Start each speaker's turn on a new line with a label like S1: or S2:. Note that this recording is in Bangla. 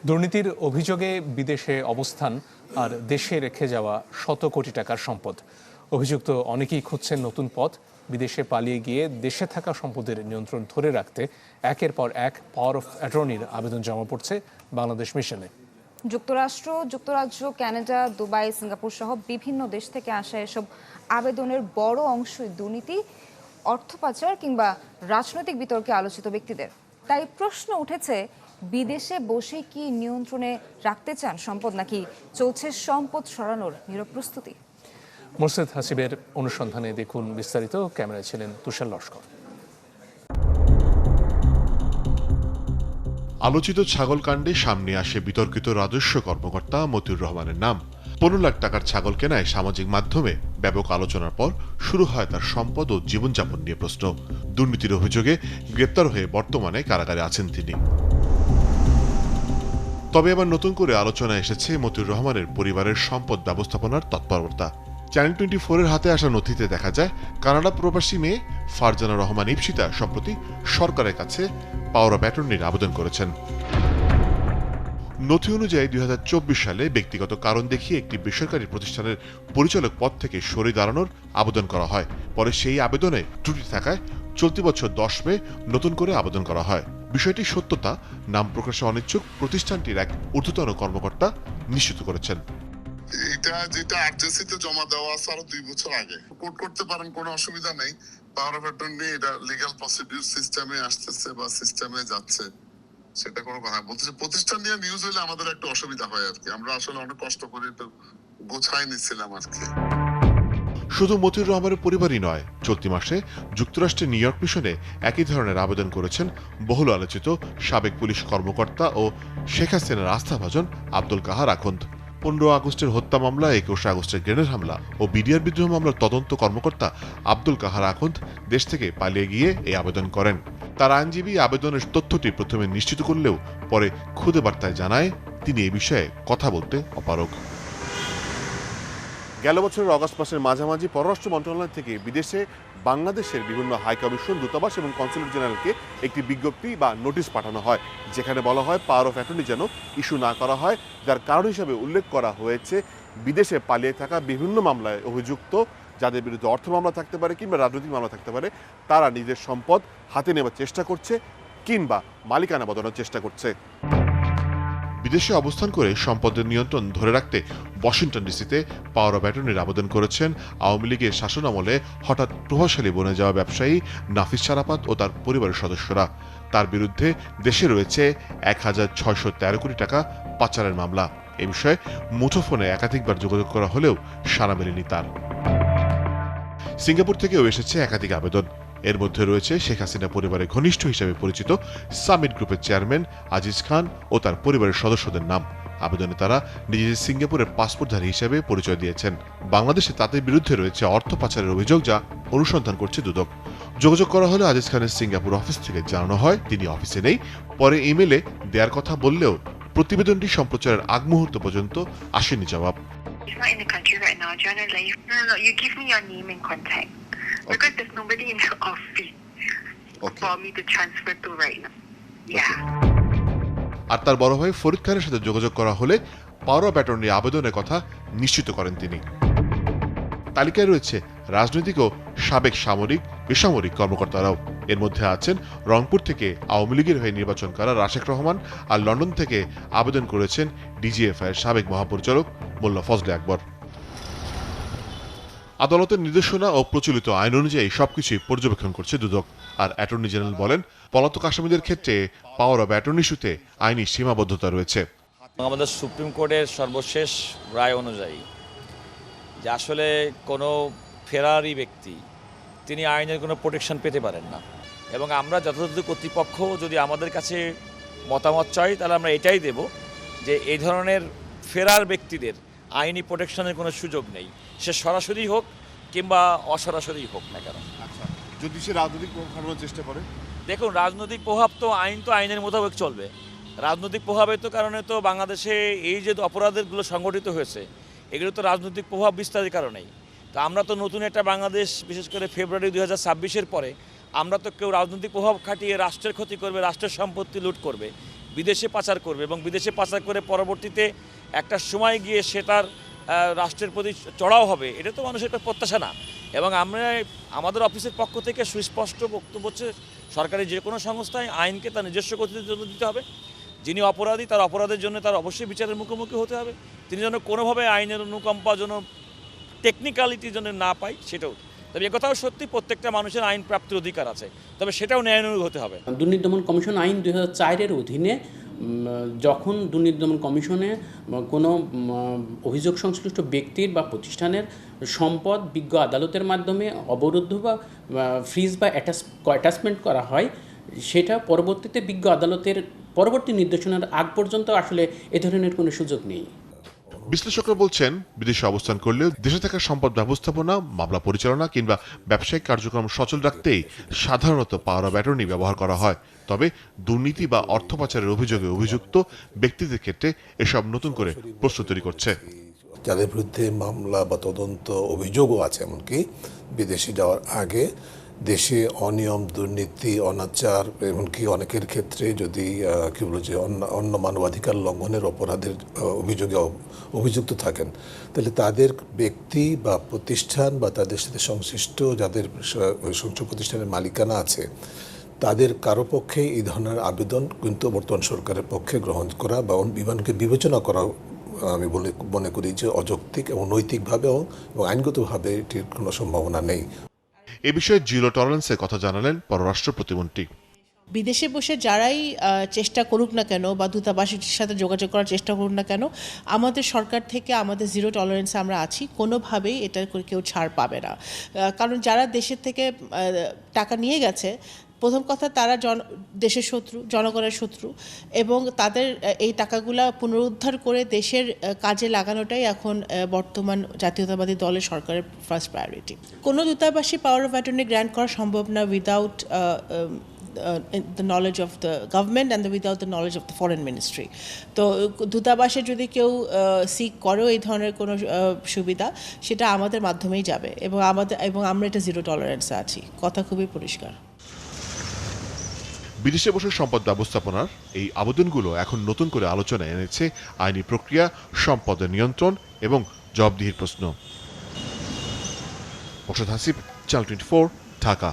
S1: দুর্নীতির অভিযোগে বিদেশে অবস্থান আর দেশে রেখে যাওয়া শত কোটি টাকার সম্পদ। অভিযুক্ত অনেকেই খুঁজছেন নতুন পথ। বিদেশে পালিয়ে গিয়ে দেশে থাকা সম্পদের নিয়ন্ত্রণ ধরে রাখতে একের পর এক পাওয়ার অফ অ্যাটর্নির আবেদন জমা পড়ছে বাংলাদেশ মিশনে।
S2: যুক্তরাজ্য, কানাডা, দুবাই, সিঙ্গাপুর সহ বিভিন্ন দেশ থেকে আসা এসব আবেদনের বড় অংশই দুর্নীতি, অর্থ পাচার কিংবা রাজনৈতিক বিতর্কে আলোচিত ব্যক্তিদের। তাই প্রশ্ন উঠেছে, বিদেশে বসে কি নিয়ন্ত্রণে রাখতে চান সম্পদ, নাকি চলছে সম্পদ সরানোর নীরব প্রস্তুতি?
S1: মোরশেদ হাসিবের অনুসন্ধানে দেখুন বিস্তারিত। ক্যামেরায় ছিলেন তুষার লস্কর।
S3: আলোচিত ছাগল কাণ্ডে সামনে আসে বিতর্কিত রাজস্ব কর্মকর্তা মতিউর রহমানের নাম। 15 লাখ টাকার ছাগল কেনায় সামাজিক মাধ্যমে ব্যাপক আলোচনার পর শুরু হয় তার সম্পদ ও জীবনযাপন নিয়ে প্রশ্ন। দুর্নীতির অভিযোগে গ্রেপ্তার হয়ে বর্তমানে কারাগারে আছেন তিনি। তবে এবার নতুন করে আলোচনায় এসেছে মতিউর রহমানের পরিবারের সম্পদ ব্যবস্থাপনার তৎপরতা। চ্যানেল 24-এর হাতে আসা নথিতে দেখা যায়, কানাডা প্রবাসী মেয়ে ফারজানা রহমান ইপসিতা সম্প্রতি সরকারের কাছে পাওয়ার অফ অ্যাটর্নির আবেদন করেছেন। নথি অনুযায়ী 2024 সালে ব্যক্তিগত কারণ দেখিয়ে একটি বেসরকারি প্রতিষ্ঠানের পরিচালক পদ থেকে সরে দাঁড়ানোর আবেদন করা হয়। পরে সেই আবেদনে ত্রুটি থাকায় চলতি বছর 10 মে নতুন করে আবেদন করা হয়। বিষয়টি সত্যতা নাম প্রকাশে অনিচ্ছুক প্রতিষ্ঠানটির এক ঊর্ধ্বতন কর্মকর্তা নিশ্চিত করেছেন।
S4: যেটা আরজেসিতে জমা দেওয়া আছে আরো 2 বছর আগে, কোর্ট করতে পারেন, কোনো অসুবিধা নেই। পাওয়ার অফ অ্যাটর্নি এটা লিগ্যাল প্রসিডিউর সিস্টেমে আসতেছে বা সিস্টেমে যাচ্ছে, সেটা কোনো কথা বলতেছে। প্রতিষ্ঠান নিয়ে নিউজ হলে আমাদের একটা অসুবিধা হয় আর কি। আমরা আসলে অনেক কষ্ট করে তো গোছাই নিচ্ছিলাম আর কি।
S3: শুধু মতিউর রহমানের পরিবারই নয়, চলতি মাসে যুক্তরাষ্ট্রের নিউ ইয়র্ক মিশনে একই ধরনের আবেদন করেছেন বহুল আলোচিত সাবেক পুলিশ কর্মকর্তা ও শেখ হাসিনার আস্থাভাজন আব্দুল কাহার আখন্দ। 15 আগস্টের হত্যা মামলা, 21 আগস্টের গ্রেনেড হামলা ও বিডিআর বিদ্রোহ মামলার তদন্ত কর্মকর্তা আব্দুল কাহার আখন্দ দেশ থেকে পালিয়ে গিয়ে এই আবেদন করেন। তার আইনজীবী আবেদনের তথ্যটি প্রথমে নিশ্চিত করলেও পরে খুদে বার্তায় জানায় তিনি এ বিষয়ে কথা বলতে অপারগ। গেল বছরের অগাস্ট মাসের মাঝামাঝি পররাষ্ট্র মন্ত্রণালয় থেকে বিদেশে বাংলাদেশের বিভিন্ন হাইকমিশন, দূতাবাস এবং কনসুলেট জেনারেলকে একটি বিজ্ঞপ্তি বা নোটিশ পাঠানো হয়, যেখানে বলা হয় পাওয়ার অফ অ্যাটর্নি যেন ইস্যু না করা হয়। যার কারণ হিসেবে উল্লেখ করা হয়েছে বিদেশে পালিয়ে থাকা বিভিন্ন মামলায় অভিযুক্ত যাদের বিরুদ্ধে অর্থ মামলা থাকতে পারে কিংবা রাজনৈতিক মামলা থাকতে পারে, তারা নিজের সম্পদ হাতে নেওয়ার চেষ্টা করছে কিংবা মালিকানা বদলানোর চেষ্টা করছে। বিদেশে অবস্থান করে সম্পদের নিয়ন্ত্রণ ধরে রাখতে ওয়াশিংটন ডিসিতে পাওয়ার অফ অ্যাটর্নির আবেদন করেছেন আওয়ামী লীগের শাসনামলে হঠাৎ প্রভাবশালী বনে যাওয়া ব্যবসায়ী নাফিস শারাফাত ও তার পরিবারের সদস্যরা। তার বিরুদ্ধে দেশে রয়েছে 1613 কোটি টাকা পাচারের মামলা। এ বিষয়ে মুঠোফোনে একাধিকবার যোগাযোগ করা হলেও সাড়া মেলেনি তার। সিঙ্গাপুর থেকেও এসেছে একাধিক আবেদন। এর মধ্যে রয়েছে শেখ হাসিনা পরিবারের ঘনিষ্ঠ হিসেবে পরিচিত সামিট গ্রুপের চেয়ারম্যান আজিজ খান ও তার পরিবারের সদস্যদের নাম। আবেদনে তারা নিজেদের সিঙ্গাপুরের পাসপোর্টধারী হিসেবে পরিচয় দিয়েছেন। বাংলাদেশে তাদের বিরুদ্ধে রয়েছে অর্থ পাচারের অভিযোগ, যা অনুসন্ধান করছে দুদক। যোগাযোগ করা হলে আজিজ খানের সিঙ্গাপুর অফিস থেকে জানানো হয় তিনি অফিসে নেই। পরে ইমেলে দেওয়ার কথা বললেও প্রতিবেদনটি সম্প্রচারের আগ মুহূর্ত পর্যন্ত আসেনি জবাব।
S5: Because there's nobody in the office for me to transfer to right now. Yeah.
S3: আর তার বড় ভাই ফরিদ খানের সাথে যোগাযোগ করা হলে পাওয়ার অফ অ্যাটর্নি আবেদনের কথা নিশ্চিত করেন তিনি। তালিকায় রয়েছে রাজনৈতিক ও সাবেক সামরিক, বেসামরিক কর্মকর্তারাও। এর মধ্যে আছেন রংপুর থেকে আওয়ামী লীগের হয়ে নির্বাচন করা রাশেক রহমান, আর লন্ডন থেকে আবেদন করেছেন ডিজিএফআই এর সাবেক মহাপরিচালক মোল্লা ফজলে আকবর। আদালতের নির্দেশনা ও প্রচলিত আইন অনুযায়ী সবকিছুই পর্যবেক্ষণ করছে দুদক। আর অ্যাটর্নি জেনারেল বলেন, পলাতক আসামিদের ক্ষেত্রে পাওয়ার অফ অ্যাটর্নি ইস্যুতে আইনি সীমাবদ্ধতা রয়েছে।
S6: আমাদের সুপ্রিম কোর্টের সর্বশেষ রায় অনুযায়ী যে আসলে কোনো ফেরারি ব্যক্তি তিনি আইনের কোনো প্রোটেকশন পেতে পারেন না, এবং আমরা যথাযথ কর্তৃপক্ষ যদি আমাদের কাছে মতামত চাই তাহলে আমরা এটাই দেব যে এই ধরনের ফেরার ব্যক্তিদের আইনি প্রোটেকশনের কোনো সুযোগ নেই, সে সরাসরি হোক কিংবা অসরাসরি হোক না কেন।
S3: যদি সে রাজনৈতিক প্রভাব খাটানোর চেষ্টা করে,
S6: দেখুন রাজনৈতিক প্রভাব তো আইনের মোতাবেক চলবে। রাজনৈতিক প্রভাবের তো কারণে তো বাংলাদেশে এই যে অপরাধগুলো সংগঠিত হয়েছে এগুলো তো রাজনৈতিক প্রভাব বিস্তারের কারণেই। তো আমরা তো নতুন একটা বাংলাদেশ, বিশেষ করে ফেব্রুয়ারি 2026-এর পরে আমরা তো কেউ রাজনৈতিক প্রভাব খাটিয়ে রাষ্ট্রের ক্ষতি করবে, রাষ্ট্রের সম্পত্তি লুট করবে, বিদেশে পাচার করবে এবং বিদেশে পাচার করে পরবর্তীতে একটা সময় গিয়ে সে তার রাষ্ট্রের প্রতি চড়াও হবে, এটা তো মানুষের একটা প্রত্যাশা না। এবং আমাদের অফিসের পক্ষ থেকে সুস্পষ্ট বক্তব্য হচ্ছে, সরকারি যে কোনো সংস্থায় আইনকে তার নিজস্ব গতিতে দিতে হবে। যিনি অপরাধী তার অপরাধের জন্য তার অবশ্যই বিচারের মুখোমুখি হতে হবে। তিনি যেন কোনোভাবে আইনের অনুকম্পা যেন টেকনিক্যালিটি যেন না পায় সেটাও। তবে একথাও সত্যি, প্রত্যেকটা মানুষের আইন প্রাপ্তির অধিকার আছে, তবে সেটাও ন্যায়ানুগ হতে হবে।
S7: দুর্নীতি দমন কমিশন আইন 2004-এর অধীনে যখন দুর্নীতি দমন কমিশনে কোনো অভিযোগ সংশ্লিষ্ট ব্যক্তির বা প্রতিষ্ঠানের সম্পদ বিজ্ঞ আদালতের মাধ্যমে অবরুদ্ধ বা ফ্রিজ বা অ্যাটাচমেন্ট করা হয়, সেটা পরবর্তীতে বিজ্ঞ আদালতের পরবর্তী নির্দেশনার আগ পর্যন্ত আসলে এ ধরনের কোনো সুযোগ নেই।
S3: বিশ্লেষকরা বলছেন, বিদেশে অবস্থান করলেও দেশে থাকা সম্পদ ব্যবস্থাপনা, মামলা পরিচালনা কিংবা ব্যবসায়িক কার্যক্রম সচল রাখতেই সাধারণত পাওয়ার অফ অ্যাটর্নি ব্যবহার করা হয়। তবে দুর্নীতি বা অর্থ পাচারের অভিযোগে অভিযুক্ত ব্যক্তিদের ক্ষেত্রে এসব নতুন করে প্রশ্ন তৈরি করছে।
S8: যাদের বিরুদ্ধে মামলা বা তদন্ত অভিযোগও আছে, এমনকি বিদেশে যাওয়ার আগে দেশে অনিয়ম, দুর্নীতি, অনাচার, এমনকি অনেকের ক্ষেত্রে যদি কি বলবো যে অন্য মানবাধিকার লঙ্ঘনের অপরাধের অভিযোগে অভিযুক্ত থাকেন, তাহলে তাদের ব্যক্তি বা প্রতিষ্ঠান বা তাদের সাথে সংশ্লিষ্ট যাদের সংশ্লিষ্ট প্রতিষ্ঠানের মালিকানা আছে, তাদের কারো পক্ষে এই ধরনের আবেদন কিন্তু বর্তমান সরকারের পক্ষে গ্রহণ করা বা বিমানকে বিবেচনা করা আমি মনে করি যে অযৌক্তিক এবং নৈতিকভাবেও এবং আইনগতভাবে এটির কোনো সম্ভাবনা নেই।
S3: এ বিষয়ে জিরো টলারেন্সের কথা জানালেন পররাষ্ট্র প্রতিমন্ত্রী।
S9: বিদেশে বসে যারাই চেষ্টা করুক না কেন বা দূতাবাসের সাথে যোগাযোগ করার চেষ্টা করুক না কেন, আমাদের সরকার থেকে আমাদের জিরো টলারেন্সে আমরা আছি, কোনোভাবেই এটা করে কেউ ছাড় পাবে না। কারণ যারা দেশের থেকে টাকা নিয়ে গেছে, প্রথম কথা তারা দেশের শত্রু, জনগণের শত্রু, এবং তাদের এই টাকাগুলা পুনরুদ্ধার করে দেশের কাজে লাগানোটাই এখন বর্তমান জাতীয়তাবাদী দলের সরকারের ফার্স্ট প্রায়োরিটি। কোনো দূতাবাসী পাওয়ার অফ অ্যাটর্নি গ্র্যান্ট করা সম্ভব না without the knowledge of the government and without the knowledge of the foreign ministry. তো দূতাবাসে যদি কেউ সিক করো এই ধরনের কোনো সুবিধা, সেটা আমাদের মাধ্যমেই যাবে এবং আমরা এটা জিরো টলারেন্সে আছি, কথা খুবই পরিষ্কার।
S3: বিদেশে বসে সম্পদ ব্যবস্থাপনার এই আবেদনগুলো এখন নতুন করে আলোচনায় এনেছে আইনি প্রক্রিয়া, সম্পদের নিয়ন্ত্রণ এবং জবাবদিহির প্রশ্ন। মোর্শেদ হাসিব, চ্যানেল 24, ঢাকা।